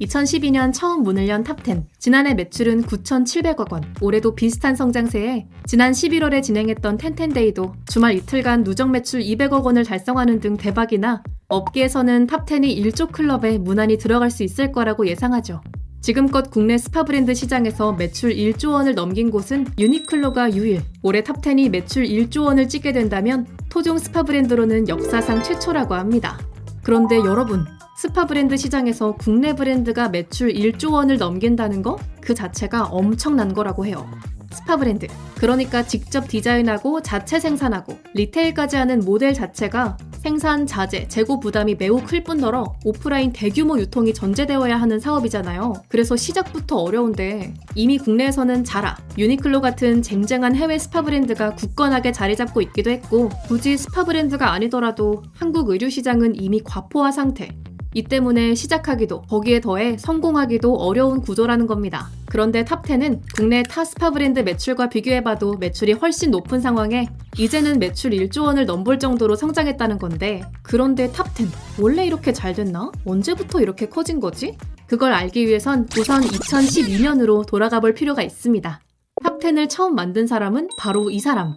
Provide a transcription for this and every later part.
(2012년) 처음 문을 연 탑10. 지난해 매출은 9,700억 원. 올해도 비슷한 성장세에 지난 11월에 진행했던 텐텐데이도 주말 이틀간 누적 매출 200억 원을 달성하는 등 대박이나 업계에서는 탑10이 1조 클럽에 무난히 들어갈 수 있을 거라고 예상하죠. 지금껏 국내 스파 브랜드 시장에서 매출 1조 원을 넘긴 곳은 유니클로가 유일. 올해 탑10이 매출 1조 원을 찍게 된다면 토종 스파 브랜드로는 역사상 최초라고 합니다. 그런데 여러분, 스파 브랜드 시장에서 국내 브랜드가 매출 1조 원을 넘긴다는 거? 그 자체가 엄청난 거라고 해요. 스파 브랜드, 그러니까 직접 디자인하고 자체 생산하고 리테일까지 하는 모델 자체가 생산, 자재, 재고 부담이 매우 클 뿐더러 오프라인 대규모 유통이 전제되어야 하는 사업이잖아요. 그래서 시작부터 어려운데 이미 국내에서는 자라, 유니클로 같은 쟁쟁한 해외 스파 브랜드가 굳건하게 자리 잡고 있기도 했고, 굳이 스파 브랜드가 아니더라도 한국 의류 시장은 이미 과포화 상태. 이 때문에 시작하기도, 거기에 더해 성공하기도 어려운 구조라는 겁니다. 그런데 탑10은 국내 타 스파 브랜드 매출과 비교해봐도 매출이 훨씬 높은 상황에 이제는 매출 1조 원을 넘볼 정도로 성장했다는 건데, 그런데 탑10 원래 이렇게 잘 됐나? 언제부터 이렇게 커진 거지? 그걸 알기 위해선 우선 2012년으로 돌아가 볼 필요가 있습니다. 탑10을 처음 만든 사람은 바로 이 사람.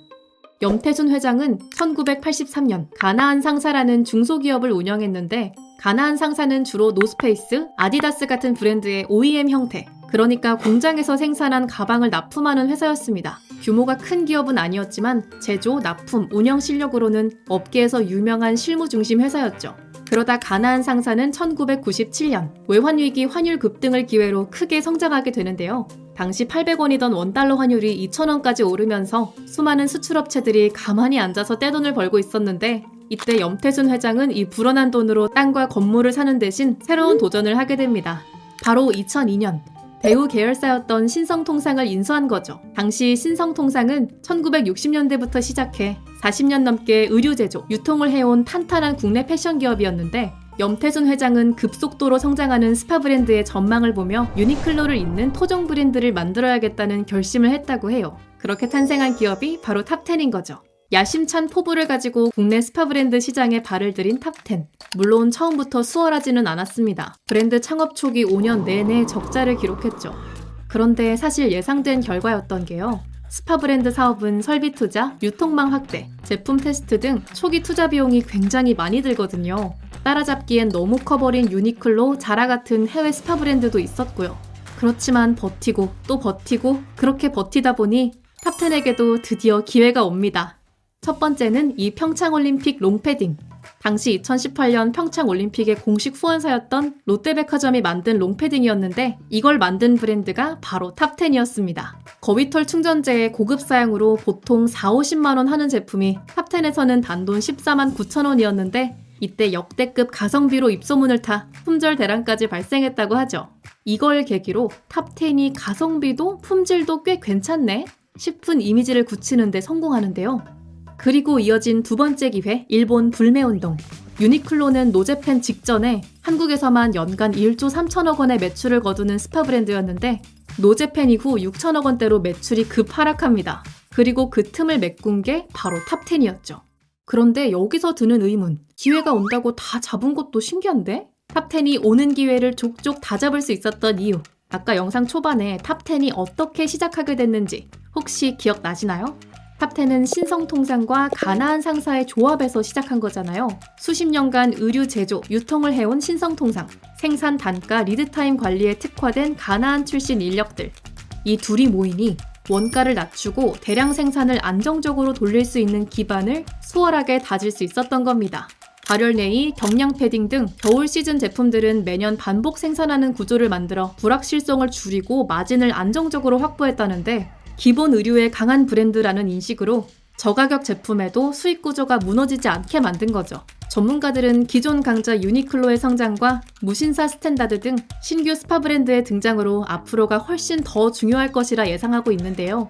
염태순 회장은 1983년 가나안 상사라는 중소기업을 운영했는데, 가나안 상사는 주로 노스페이스, 아디다스 같은 브랜드의 OEM 형태, 그러니까 공장에서 생산한 가방을 납품하는 회사였습니다. 규모가 큰 기업은 아니었지만 제조, 납품, 운영 실력으로는 업계에서 유명한 실무 중심 회사였죠. 그러다 가나안 상사는 1997년 외환위기, 환율 급등을 기회로 크게 성장하게 되는데요. 당시 800원이던 원달러 환율이 2,000원까지 오르면서 수많은 수출업체들이 가만히 앉아서 떼돈을 벌고 있었는데, 이때 염태순 회장은 이 불어난 돈으로 땅과 건물을 사는 대신 새로운 도전을 하게 됩니다. 바로 2002년 대우 계열사였던 신성통상을 인수한 거죠. 당시 신성통상은 1960년대부터 시작해 40년 넘게 의류 제조, 유통을 해온 탄탄한 국내 패션 기업이었는데, 염태순 회장은 급속도로 성장하는 스파 브랜드의 전망을 보며 유니클로를 잇는 토종 브랜드를 만들어야겠다는 결심을 했다고 해요. 그렇게 탄생한 기업이 바로 탑10인 거죠. 야심찬 포부를 가지고 국내 스파 브랜드 시장에 발을 들인 탑10. 물론 처음부터 수월하지는 않았습니다. 브랜드 창업 초기 5년 내내 적자를 기록했죠. 그런데 사실 예상된 결과였던 게요. 스파 브랜드 사업은 설비 투자, 유통망 확대, 제품 테스트 등 초기 투자 비용이 굉장히 많이 들거든요. 따라잡기엔 너무 커버린 유니클로, 자라 같은 해외 스파 브랜드도 있었고요. 그렇지만 버티고 또 버티고 그렇게 버티다 보니 탑10에게도 드디어 기회가 옵니다. 첫 번째는 이 평창올림픽 롱패딩. 당시 2018년 평창올림픽의 공식 후원사였던 롯데백화점이 만든 롱패딩이었는데, 이걸 만든 브랜드가 바로 탑10이었습니다. 거위털 충전재의 고급 사양으로 보통 4-50만 원 하는 제품이 탑10에서는 단돈 14만 9천 원이었는데, 이때 역대급 가성비로 입소문을 타 품절 대란까지 발생했다고 하죠. 이걸 계기로 탑10이 가성비도 품질도 꽤 괜찮네 싶은 이미지를 굳히는 데 성공하는데요. 그리고 이어진 두 번째 기회, 일본 불매운동. 유니클로는 노제팬 직전에 한국에서만 연간 1조 3천억 원의 매출을 거두는 스파 브랜드였는데, 노제팬 이후 6천억 원대로 매출이 급 하락합니다. 그리고 그 틈을 메꾼 게 바로 탑10이었죠. 그런데 여기서 드는 의문, 기회가 온다고 다 잡은 것도 신기한데? 탑10이 오는 기회를 족족 다 잡을 수 있었던 이유, 아까 영상 초반에 탑10이 어떻게 시작하게 됐는지 혹시 기억나시나요? 탑10은 신성통상과 가나안 상사의 조합에서 시작한 거잖아요. 수십 년간 의류 제조, 유통을 해온 신성통상, 생산 단가, 리드타임 관리에 특화된 가나안 출신 인력들. 이 둘이 모이니 원가를 낮추고 대량 생산을 안정적으로 돌릴 수 있는 기반을 수월하게 다질 수 있었던 겁니다. 발열네이, 경량 패딩 등 겨울 시즌 제품들은 매년 반복 생산하는 구조를 만들어 불확실성을 줄이고 마진을 안정적으로 확보했다는데, 기본 의류의 강한 브랜드라는 인식으로 저가격 제품에도 수익 구조가 무너지지 않게 만든 거죠. 전문가들은 기존 강자 유니클로의 성장과 무신사 스탠다드 등 신규 스파 브랜드의 등장으로 앞으로가 훨씬 더 중요할 것이라 예상하고 있는데요.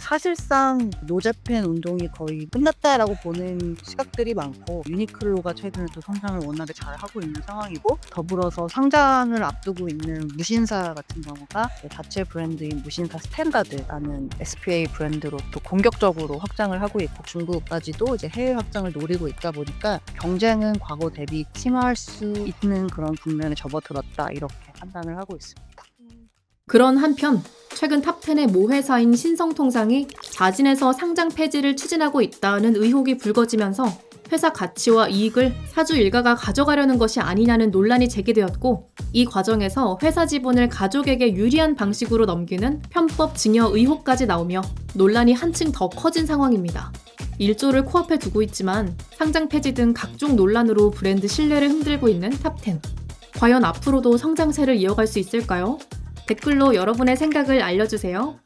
사실상 노재팬 운동이 거의 끝났다라고 보는 시각들이 많고, 유니클로가 최근에 또 성장을 워낙에 잘 하고 있는 상황이고, 더불어서 상장을 앞두고 있는 무신사 같은 경우가 자체 브랜드인 무신사 스탠다드라는 SPA 브랜드로 또 공격적으로 확장을 하고 있고, 중국까지도 이제 해외 확장을 노리고 있다 보니까 경쟁은 과거 대비 심화할 수 있는 그런 국면에 접어들었다, 이렇게 판단을 하고 있습니다. 그런 한편 최근 탑10의 모 회사인 신성통상이 자진해서 상장 폐지를 추진하고 있다는 의혹이 불거지면서 회사 가치와 이익을 사주 일가가 가져가려는 것이 아니냐는 논란이 제기되었고, 이 과정에서 회사 지분을 가족에게 유리한 방식으로 넘기는 편법 증여 의혹까지 나오며 논란이 한층 더 커진 상황입니다. 1조를 코앞에 두고 있지만 상장 폐지 등 각종 논란으로 브랜드 신뢰를 흔들고 있는 탑10. 과연 앞으로도 성장세를 이어갈 수 있을까요? 댓글로 여러분의 생각을 알려주세요.